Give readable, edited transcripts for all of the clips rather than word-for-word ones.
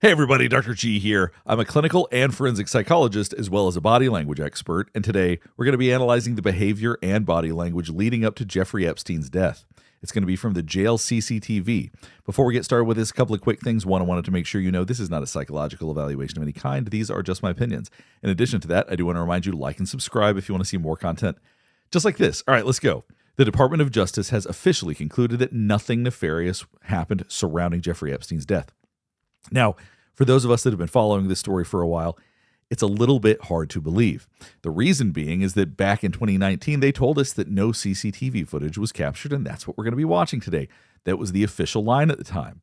Hey everybody, Dr. G here. I'm a clinical and forensic psychologist as well as a body language expert, and today we're going to be analyzing the behavior and body language leading up to Jeffrey Epstein's death. It's going to be from the jail CCTV. Before we get started with this, a couple of quick things. One, I wanted to make sure you know this is not a psychological evaluation of any kind. These are just my opinions. In addition to that, I do want to remind you to like and subscribe if you want to see more content just like this. All right, let's go. The Department of Justice has officially concluded that nothing nefarious happened surrounding Jeffrey Epstein's death. Now, for those of us that have been following this story for a while, it's a little bit hard to believe. The reason being is that back in 2019, they told us that no CCTV footage was captured, and that's what we're going to be watching today. That was the official line at the time.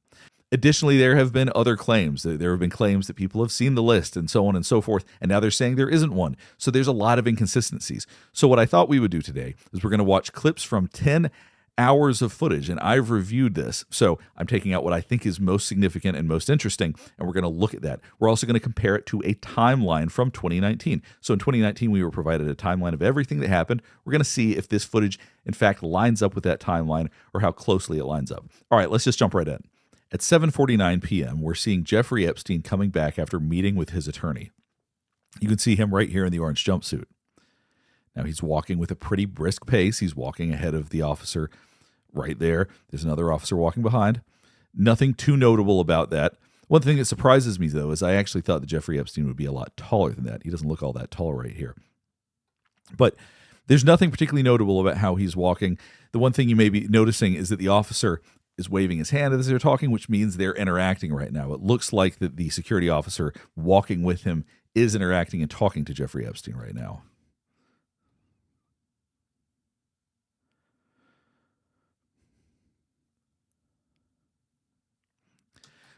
Additionally, there have been other claims. There have been claims that people have seen the list and so on and so forth, and now they're saying there isn't one. So there's a lot of inconsistencies. So what I thought we would do today is we're going to watch clips from 10 hours of footage, and I've reviewed this. So I'm taking out what I think is most significant and most interesting, and we're going to look at that. We're also going to compare it to a timeline from 2019. So in 2019, we were provided a timeline of everything that happened. We're going to see if this footage, in fact, lines up with that timeline or how closely it lines up. All right, let's just jump right in. At 7:49 p.m., we're seeing Jeffrey Epstein coming back after meeting with his attorney. You can see him right here in the orange jumpsuit. Now, he's walking with a pretty brisk pace. He's walking ahead of the officer right there. There's another officer walking behind. Nothing too notable about that. One thing that surprises me, though, is I actually thought that Jeffrey Epstein would be a lot taller than that. He doesn't look all that tall right here. But there's nothing particularly notable about how he's walking. The one thing you may be noticing is that the officer is waving his hand as they're talking, which means they're interacting right now. It looks like that the security officer walking with him is interacting and talking to Jeffrey Epstein right now.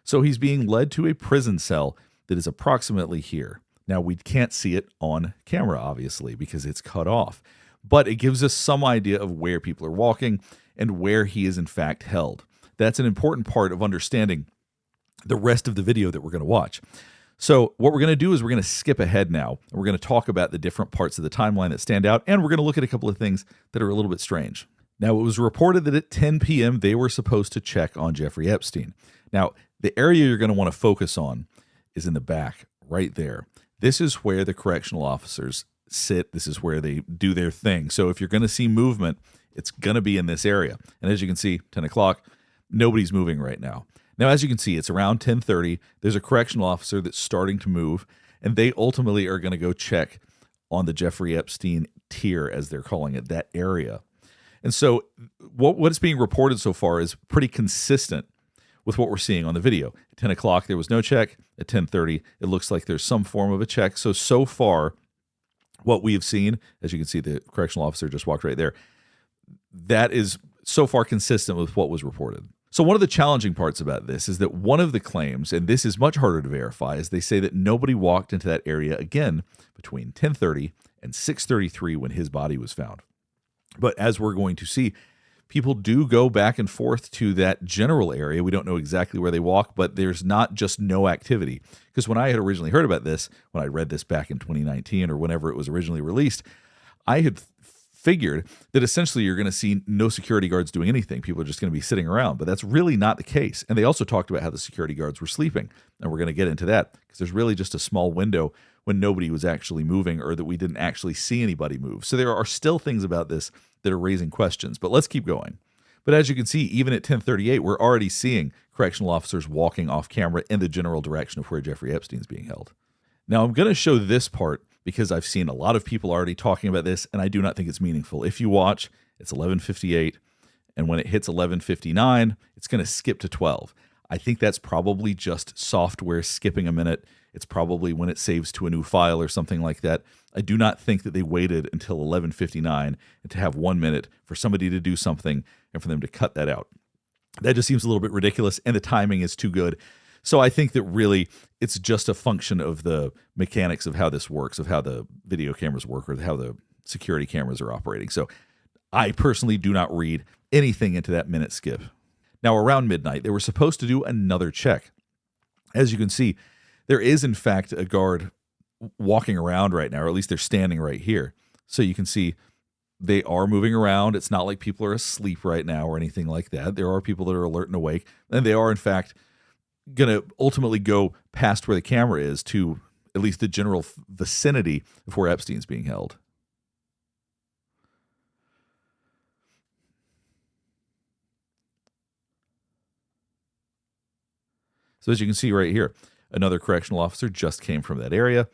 So he's being led to a prison cell that is approximately here. Now, we can't see it on camera, obviously, because it's cut off. But it gives us some idea of where people are walking and where he is, in fact, held. That's an important part of understanding the rest of the video that we're going to watch. So what we're going to do is we're going to skip ahead now, and we're going to talk about the different parts of the timeline that stand out, and we're going to look at a couple of things that are a little bit strange. Now, it was reported that at 10 p.m. they were supposed to check on Jeffrey Epstein. Now, the area you're going to want to focus on is in the back, right there. This is where the correctional officers sit. This is where they do their thing. So if you're going to see movement, it's going to be in this area. And as you can see, 10 o'clock, nobody's moving right now. Now, as you can see, it's around 10:30. There's a correctional officer that's starting to move, and they ultimately are going to go check on the Jeffrey Epstein tier, as they're calling it, that area. And so what is being reported so far is pretty consistent with what we're seeing on the video. At 10 o'clock, there was no check. At 10:30, it looks like there's some form of a check. So far, what we have seen, as you can see, the correctional officer just walked right there, that is so far consistent with what was reported. So one of the challenging parts about this is that one of the claims, and this is much harder to verify, is they say that nobody walked into that area again between 10:30 and 6:33 when his body was found. But as we're going to see, people do go back and forth to that general area. We don't know exactly where they walk, but there's not just no activity. Because when I had originally heard about this, when I read this back in 2019 or whenever it was originally released, I had figured that essentially you're going to see no security guards doing anything. People are just going to be sitting around, but that's really not the case. And they also talked about how the security guards were sleeping, and we're going to get into that because there's really just a small window when nobody was actually moving or that we didn't actually see anybody move. So there are still things about this that are raising questions, but let's keep going. But as you can see, even at 10:38, we're already seeing correctional officers walking off camera in the general direction of where Jeffrey Epstein's being held. Now, I'm going to show this part because I've seen a lot of people already talking about this, and I do not think it's meaningful. If you watch, it's 11:58, and when it hits 11:59, it's going to skip to 12. I think that's probably just software skipping a minute. It's probably when it saves to a new file or something like that. I do not think that they waited until 11:59 and to have 1 minute for somebody to do something and for them to cut that out. That just seems a little bit ridiculous, and the timing is too good. So I think that really it's just a function of the mechanics of how this works, of how the video cameras work or how the security cameras are operating. So I personally do not read anything into that minute skip. Now, around midnight, they were supposed to do another check. As you can see, there is, in fact, a guard walking around right now, or at least they're standing right here. So you can see they are moving around. It's not like people are asleep right now or anything like that. There are people that are alert and awake, and they are, in fact, going to ultimately go past where the camera is to at least the general vicinity of where Epstein's being held. So as you can see right here, another correctional officer just came from that area.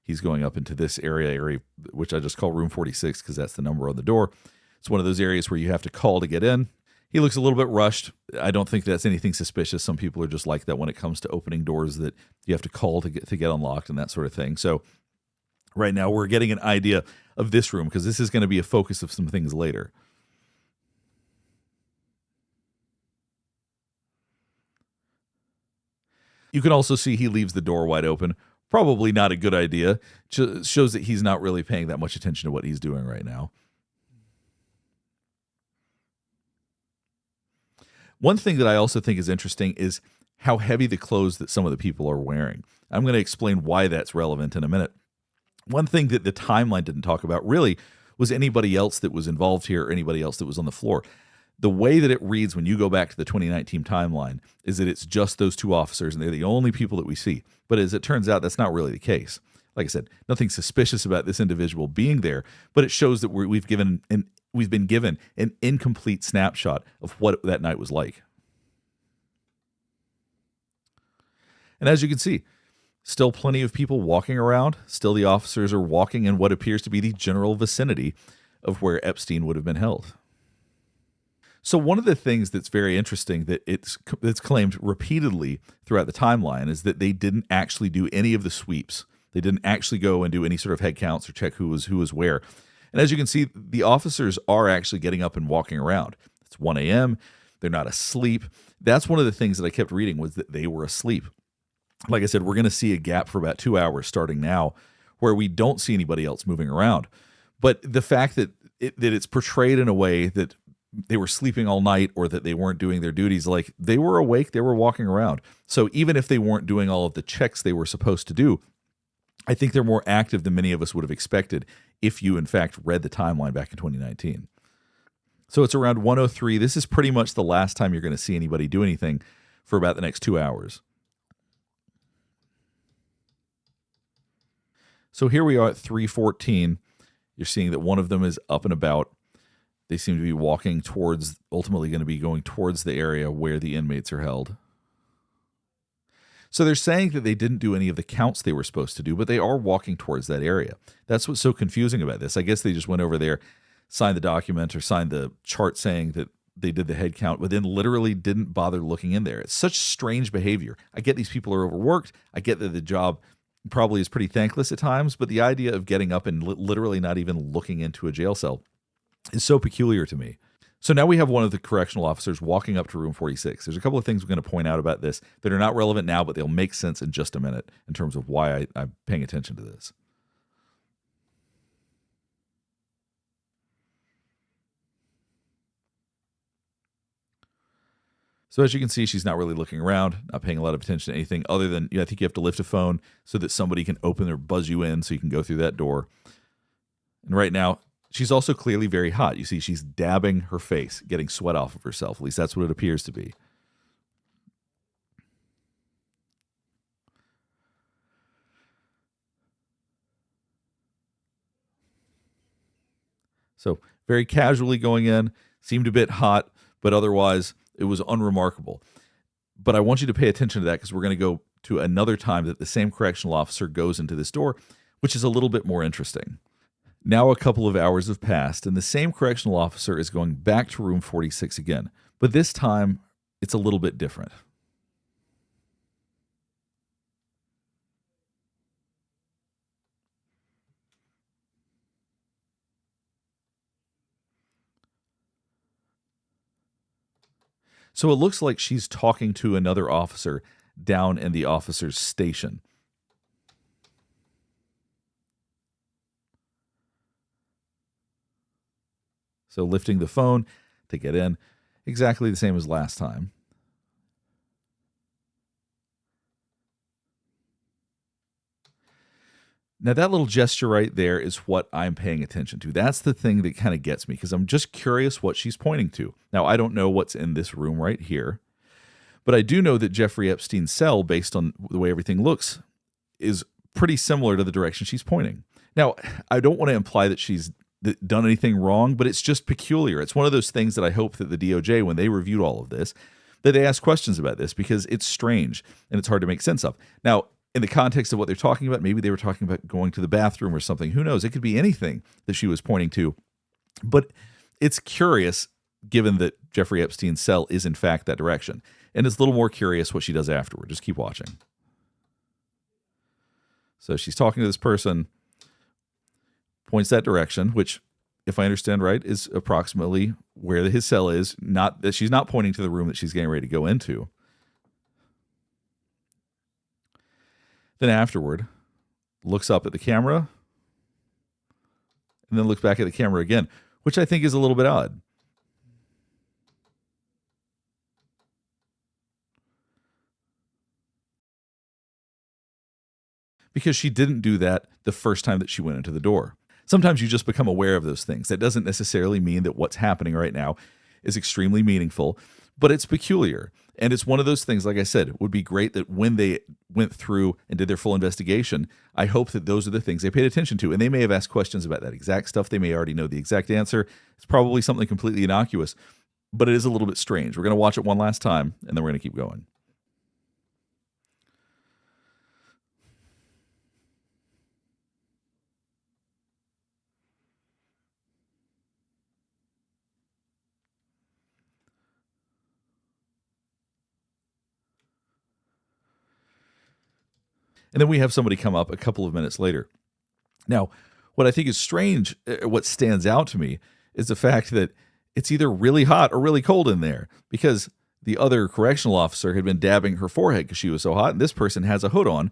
He's going up into this area, which I just call room 46 because that's the number on the door. It's one of those areas where you have to call to get in. He looks a little bit rushed. I don't think that's anything suspicious. Some people are just like that when it comes to opening doors that you have to call to get unlocked and that sort of thing. So right now we're getting an idea of this room because this is going to be a focus of some things later. You can also see he leaves the door wide open. Probably not a good idea. Shows that he's not really paying that much attention to what he's doing right now. One thing that I also think is interesting is how heavy the clothes that some of the people are wearing. I'm going to explain why that's relevant in a minute. One thing that the timeline didn't talk about really was anybody else that was involved here or anybody else that was on the floor. The way that it reads when you go back to the 2019 timeline is that it's just those two officers and they're the only people that we see. But as it turns out, that's not really the case. Like I said, nothing suspicious about this individual being there, but it shows that we've been given an incomplete snapshot of what that night was like. And as you can see, still plenty of people walking around. Still the officers are walking in what appears to be the general vicinity of where Epstein would have been held. So one of the things that's very interesting that it's claimed repeatedly throughout the timeline is that they didn't actually do any of the sweeps. They didn't actually go and do any sort of head counts or check who was where. And as you can see, the officers are actually getting up and walking around. It's 1 a.m. They're not asleep. That's one of the things that I kept reading was that they were asleep. Like I said, we're going to see a gap for about 2 hours starting now where we don't see anybody else moving around. But the fact that it's portrayed in a way that they were sleeping all night or that they weren't doing their duties, like they were awake, they were walking around. So even if they weren't doing all of the checks they were supposed to do, I think they're more active than many of us would have expected if you, in fact, read the timeline back in 2019. So it's around 1:03. This is pretty much the last time you're going to see anybody do anything for about the next 2 hours. So here we are at 3:14. You're seeing that one of them is up and about. They seem to be walking towards, ultimately going to be going towards the area where the inmates are held. So they're saying that they didn't do any of the counts they were supposed to do, but they are walking towards that area. That's what's so confusing about this. I guess they just went over there, signed the document or signed the chart saying that they did the head count, but then literally didn't bother looking in there. It's such strange behavior. I get these people are overworked. I get that the job probably is pretty thankless at times, but the idea of getting up and literally not even looking into a jail cell is so peculiar to me. So now we have one of the correctional officers walking up to room 46. There's a couple of things we're going to point out about this that are not relevant now, but they'll make sense in just a minute in terms of why I'm paying attention to this. So as you can see, she's not really looking around, not paying a lot of attention to anything other than, I think you have to lift a phone so that somebody can open or buzz you in so you can go through that door. And right now, she's also clearly very hot. You see, she's dabbing her face, getting sweat off of herself. At least that's what it appears to be. So very casually going in, seemed a bit hot, but otherwise it was unremarkable. But I want you to pay attention to that because we're going to go to another time that the same correctional officer goes into this door, which is a little bit more interesting. Now a couple of hours have passed, and the same correctional officer is going back to room 46 again. But this time, it's a little bit different. So it looks like she's talking to another officer down in the officer's station. So lifting the phone to get in, exactly the same as last time. Now that little gesture right there is what I'm paying attention to. That's the thing that kind of gets me because I'm just curious what she's pointing to. Now I don't know what's in this room right here, But I do know that Jeffrey Epstein's cell, based on the way everything looks, is pretty similar to the direction she's pointing. Now, I don't want to imply that she's done anything wrong, but it's just peculiar. It's one of those things that I hope that the DOJ, when they reviewed all of this, that they ask questions about this, because it's strange and it's hard to make sense of. Now, in the context of what they're talking about, maybe they were talking about going to the bathroom or something. Who knows? It could be anything that she was pointing to. But it's curious, given that Jeffrey Epstein's cell is in fact that direction. And it's a little more curious what she does afterward. Just keep watching. So she's talking to this person, points that direction, which, if I understand right, is approximately where his cell is. Not that she's not pointing to the room that she's getting ready to go into. Then afterward, looks up at the camera, and then looks back at the camera again, which I think is a little bit odd. Because she didn't do that the first time that she went into the door. Sometimes you just become aware of those things. That doesn't necessarily mean that what's happening right now is extremely meaningful, but it's peculiar. And it's one of those things, like I said, it would be great that when they went through and did their full investigation, I hope that those are the things they paid attention to. And they may have asked questions about that exact stuff. They may already know the exact answer. It's probably something completely innocuous, but it is a little bit strange. We're going to watch it one last time, and then we're going to keep going. And then we have somebody come up a couple of minutes later. Now, what I think is strange, what stands out to me, is the fact that it's either really hot or really cold in there, because the other correctional officer had been dabbing her forehead because she was so hot, and this person has a hood on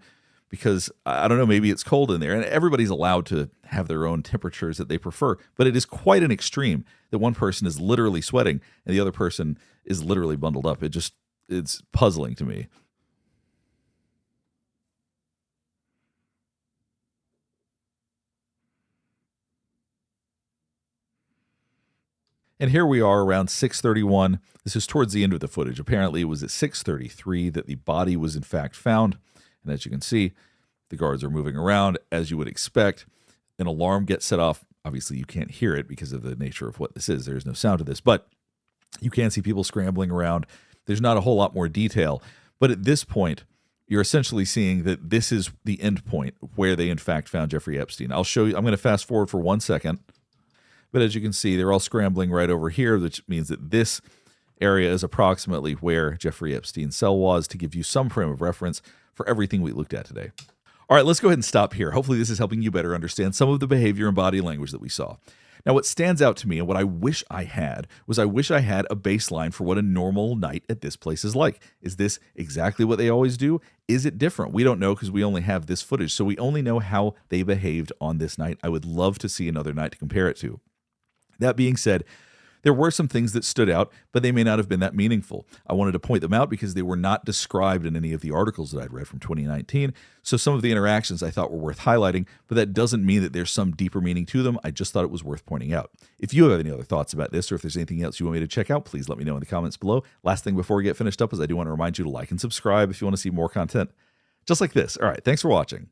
because, I don't know, maybe it's cold in there. And everybody's allowed to have their own temperatures that they prefer, but it is quite an extreme that one person is literally sweating and the other person is literally bundled up. It's puzzling to me. And here we are around 6:31. This is towards the end of the footage. Apparently, it was at 6:33 that the body was in fact found. And as you can see, the guards are moving around as you would expect. An alarm gets set off. Obviously, you can't hear it because of the nature of what this is. There's no sound to this, but you can see people scrambling around. There's not a whole lot more detail. But at this point, you're essentially seeing that this is the end point where they in fact found Jeffrey Epstein. I'll show you. I'm going to fast forward for 1 second. But as you can see, they're all scrambling right over here, which means that this area is approximately where Jeffrey Epstein's cell was, to give you some frame of reference for everything we looked at today. All right, let's go ahead and stop here. Hopefully this is helping you better understand some of the behavior and body language that we saw. Now, what stands out to me and what I wish I had was, I wish I had a baseline for what a normal night at this place is like. Is this exactly what they always do? Is it different? We don't know because we only have this footage, so we only know how they behaved on this night. I would love to see another night to compare it to. That being said, there were some things that stood out, but they may not have been that meaningful. I wanted to point them out because they were not described in any of the articles that I'd read from 2019. So some of the interactions I thought were worth highlighting, but that doesn't mean that there's some deeper meaning to them. I just thought it was worth pointing out. If you have any other thoughts about this, or if there's anything else you want me to check out, please let me know in the comments below. Last thing before we get finished up is I do want to remind you to like and subscribe if you want to see more content just like this. All right, thanks for watching.